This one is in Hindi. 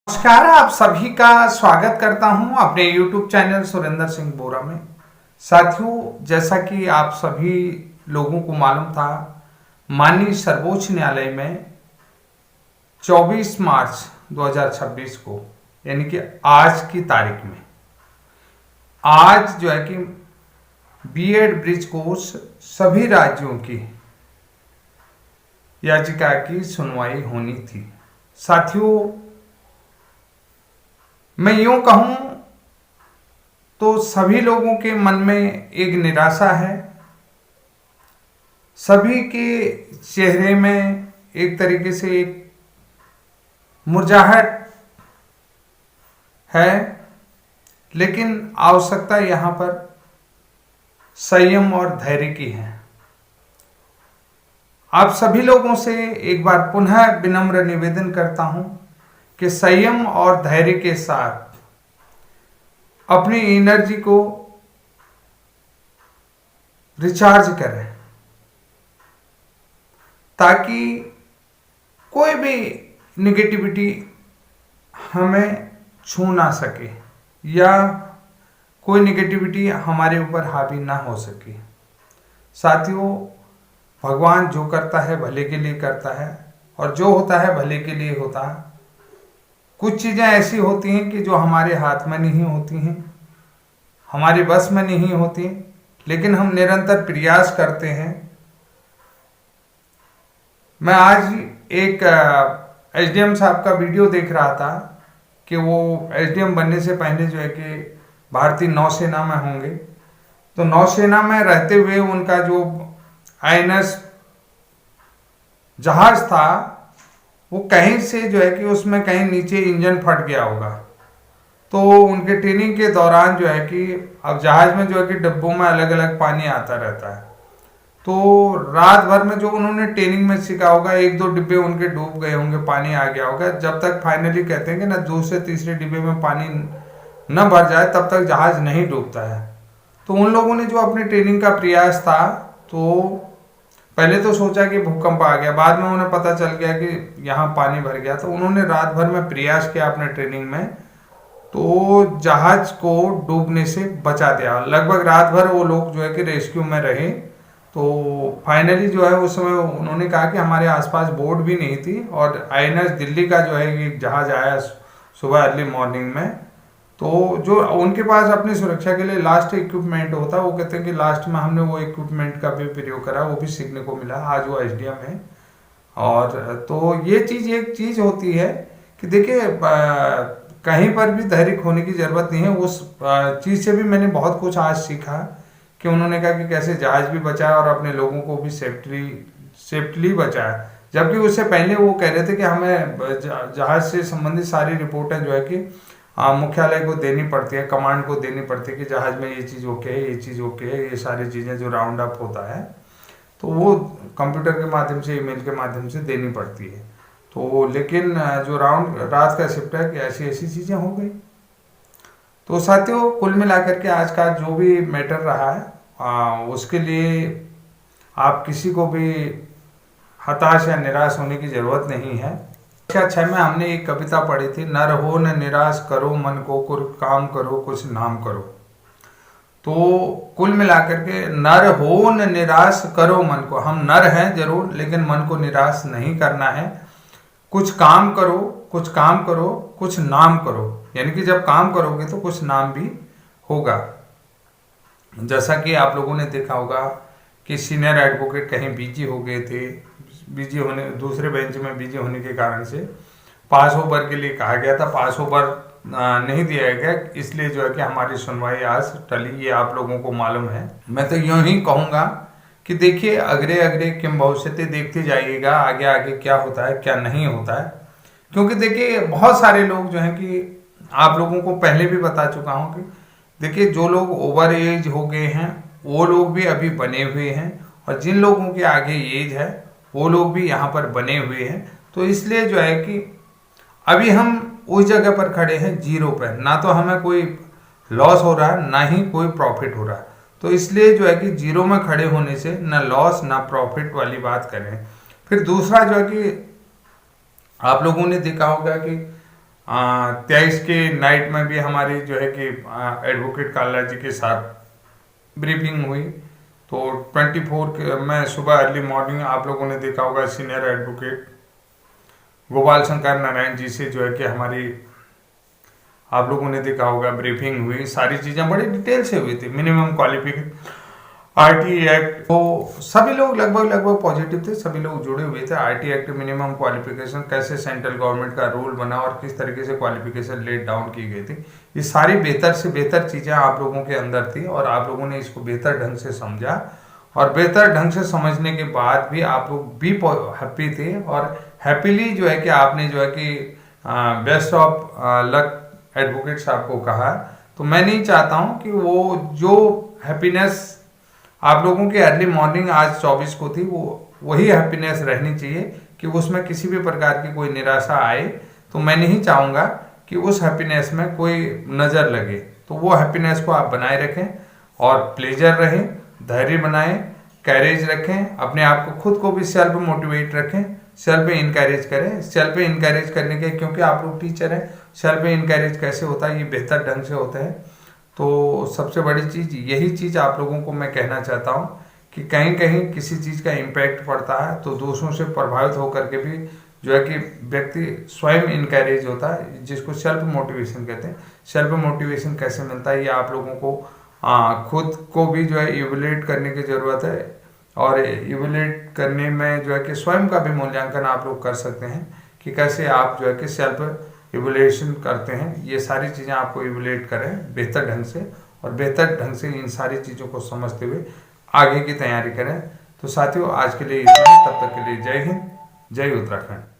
नमस्कार, आप सभी का स्वागत करता हूं अपने YouTube चैनल सुरेंद्र सिंह बोरा में। साथियों, जैसा कि आप सभी लोगों को मालूम था, माननीय सर्वोच्च न्यायालय में 24 मार्च 2026 को, यानी कि आज की तारीख में, आज जो है कि बीएड ब्रिज कोर्स सभी राज्यों की याचिका की सुनवाई होनी थी। साथियों, मैं यूं कहूं तो सभी लोगों के मन में एक निराशा है, सभी के चेहरे में एक तरीके से एक मुरझाहट है, लेकिन आवश्यकता यहां पर संयम और धैर्य की है। आप सभी लोगों से एक बार पुनः विनम्र निवेदन करता हूं कि संयम और धैर्य के साथ अपनी एनर्जी को रिचार्ज करें, ताकि कोई भी निगेटिविटी हमें छू ना सके या कोई निगेटिविटी हमारे ऊपर हावी ना हो सके। साथियों, भगवान जो करता है भले के लिए करता है, और जो होता है भले के लिए होता है। कुछ चीज़ें ऐसी होती हैं कि जो हमारे हाथ में नहीं होती हैं, हमारे बस में नहीं होती, लेकिन हम निरंतर प्रयास करते हैं। मैं आज एक एसडीएम साहब का वीडियो देख रहा था कि वो एसडीएम बनने से पहले जो है कि भारतीय नौसेना में होंगे। तो नौसेना में रहते हुए उनका जो आईएनएस जहाज था, वो कहीं से जो है कि उसमें कहीं नीचे इंजन फट गया होगा। तो उनके ट्रेनिंग के दौरान जो है कि अब जहाज में जो है कि डिब्बों में अलग अलग पानी आता रहता है, तो रात भर में जो उन्होंने ट्रेनिंग में सीखा होगा, एक दो डिब्बे उनके डूब गए होंगे, पानी आ गया होगा। जब तक फाइनली कहते हैं कि ना दूसरे तीसरे डिब्बे में पानी न भर जाए तब तक जहाज नहीं डूबता है। तो उन लोगों ने जो अपने ट्रेनिंग का प्रयास था, तो पहले तो सोचा कि भूकंप आ गया, बाद में उन्हें पता चल गया कि यहाँ पानी भर गया। तो उन्होंने रात भर में प्रयास किया अपने ट्रेनिंग में, तो जहाज को डूबने से बचा दिया। लगभग रात भर वो लोग जो है कि रेस्क्यू में रहे। तो फाइनली जो है उस समय उन्होंने कहा कि हमारे आसपास बोट भी नहीं थी, और आईएनएस दिल्ली का जो है एक जहाज आया सुबह अर्ली मॉर्निंग में। तो जो उनके पास अपनी सुरक्षा के लिए लास्ट इक्विपमेंट होता है, वो कहते हैं कि लास्ट में हमने वो इक्विपमेंट का भी प्रयोग करा, वो भी सीखने को मिला। आज वो एसडीएम है। और तो ये चीज़ एक चीज़ होती है कि देखिए, कहीं पर भी धैर्य खोने की जरूरत नहीं है। उस चीज़ से भी मैंने बहुत कुछ आज सीखा कि उन्होंने कहा कि कैसे जहाज भी बचाया और अपने लोगों को भी सेफ्टली बचाया। जबकि उससे पहले वो कह रहे थे कि हमें जहाज से संबंधित सारी रिपोर्टें जो है कि मुख्यालय को देनी पड़ती है, कमांड को देनी पड़ती है कि जहाज में ये चीज़ ओके है, ये चीज़ ओके है, ये सारी चीज़ें जो राउंड अप होता है, तो वो कंप्यूटर के माध्यम से, ईमेल के माध्यम से देनी पड़ती है। तो लेकिन जो रात का शिफ्ट है कि ऐसी ऐसी चीज़ें हो गई। तो साथियों, कुल मिलाकर के आज का जो भी मैटर रहा है, उसके लिए आप किसी को भी हताश या निराश होने की जरूरत नहीं है। कक्षा 6 में हमने एक कविता पढ़ी थी, न रहो न निराश करो मन को, कुछ काम करो कुछ नाम करो। तो कुल मिलाकर के नर हो न निराश करो मन को। हम नर हैं जरूर, लेकिन मन को निराश नहीं करना है। कुछ काम करो, कुछ काम करो, कुछ नाम करो। यानी कि जब काम करोगे तो कुछ नाम भी होगा। जैसा कि आप लोगों ने देखा होगा कि सीनियर एडवोकेट कहीं बिजी हो गए थे, बिजी होने, दूसरे बेंच में बिजी होने के कारण से पास ओवर के लिए कहा गया था, पास ओवर नहीं दिया गया, इसलिए जो है कि हमारी सुनवाई आज टली। ये आप लोगों को मालूम है। मैं तो यूं ही कहूँगा कि देखिए, अगले अगले किम भविष्यति देखते जाइएगा, आगे आगे क्या होता है क्या नहीं होता है। क्योंकि देखिए, बहुत सारे लोग जो हैं कि आप लोगों को पहले भी बता चुका हूँ कि देखिए, जो लोग ओवर एज हो गए हैं वो लोग भी अभी बने हुए हैं, और जिन लोगों के आगे एज है वो लोग भी यहाँ पर बने हुए हैं। तो इसलिए जो है कि अभी हम उस जगह पर खड़े हैं जीरो पर, ना तो हमें कोई लॉस हो रहा है ना ही कोई प्रॉफिट हो रहा है। तो इसलिए जो है कि जीरो में खड़े होने से ना लॉस ना प्रॉफिट वाली बात करें। फिर दूसरा जो है कि आप लोगों ने देखा होगा कि 23 के नाइट में भी हमारी जो है कि एडवोकेट काला जी के साथ ब्रीफिंग हुई। तो 24 में सुबह अर्ली मॉर्निंग आप लोगों ने देखा होगा सीनियर एडवोकेट गोपाल शंकर नारायण जी से जो है कि हमारी आप लोगों ने देखा होगा ब्रीफिंग हुई। सारी चीज़ें बड़ी डिटेल से हुई थी। मिनिमम क्वालिफिकेशन आरटी एक्ट, तो सभी लोग लगभग पॉजिटिव थे, सभी लोग जुड़े हुए थे। आरटी एक्ट मिनिमम क्वालिफिकेशन कैसे सेंट्रल गवर्नमेंट का रूल बना और किस तरीके से क्वालिफिकेशन लेट डाउन की गई थी, ये सारी बेहतर से बेहतर चीज़ें आप लोगों के अंदर थी और आप लोगों ने इसको बेहतर ढंग से समझा। और बेहतर ढंग से समझने के बाद भी आप लोग भी हैप्पी थे और हैप्पीली जो है कि आपने जो है कि बेस्ट ऑफ लक एडवोकेट साहब को कहा। तो मैं नहीं चाहता हूं कि वो जो हैप्पीनेस आप लोगों की अर्ली मॉर्निंग आज 24 को थी, वो वही हैप्पीनेस रहनी चाहिए कि उसमें किसी भी प्रकार की कोई निराशा आए। तो मैं नहीं चाहूँगा कि उस हैप्पीनेस में कोई नज़र लगे। तो वो हैप्पीनेस को आप बनाए रखें और प्लेजर रहें, धैर्य बनाएं, कैरेज रखें, अपने आप को खुद को भी सेल्फ मोटिवेट रखें, सेल्फ इनकरेज करें। सेल्फ इनकरेज करने के, क्योंकि आप लोग टीचर हैं, सेल्फ इनकरेज कैसे होता है ये बेहतर ढंग से होता है। तो सबसे बड़ी चीज़ यही चीज़ आप लोगों को मैं कहना चाहता हूँ कि कहीं कहीं किसी चीज़ का इम्पैक्ट पड़ता है तो दूसरों से प्रभावित होकर के भी जो है कि व्यक्ति स्वयं इनकरेज होता है, जिसको सेल्फ मोटिवेशन कहते हैं। सेल्फ मोटिवेशन कैसे मिलता है ये आप लोगों को खुद को भी जो है इवैल्यूएट करने की ज़रूरत है। और इवैल्यूएट करने में जो है कि स्वयं का भी मूल्यांकन आप लोग कर सकते हैं कि कैसे आप जो है कि सेल्फ इवैल्यूएशन करते हैं। ये सारी चीज़ें आपको इवैल्यूएट करें बेहतर ढंग से और बेहतर ढंग से इन सारी चीज़ों को समझते हुए आगे की तैयारी करें। तो साथियों आज के लिए इतना ही, तब तक के लिए जय हिंद, जय उत्तराखंड।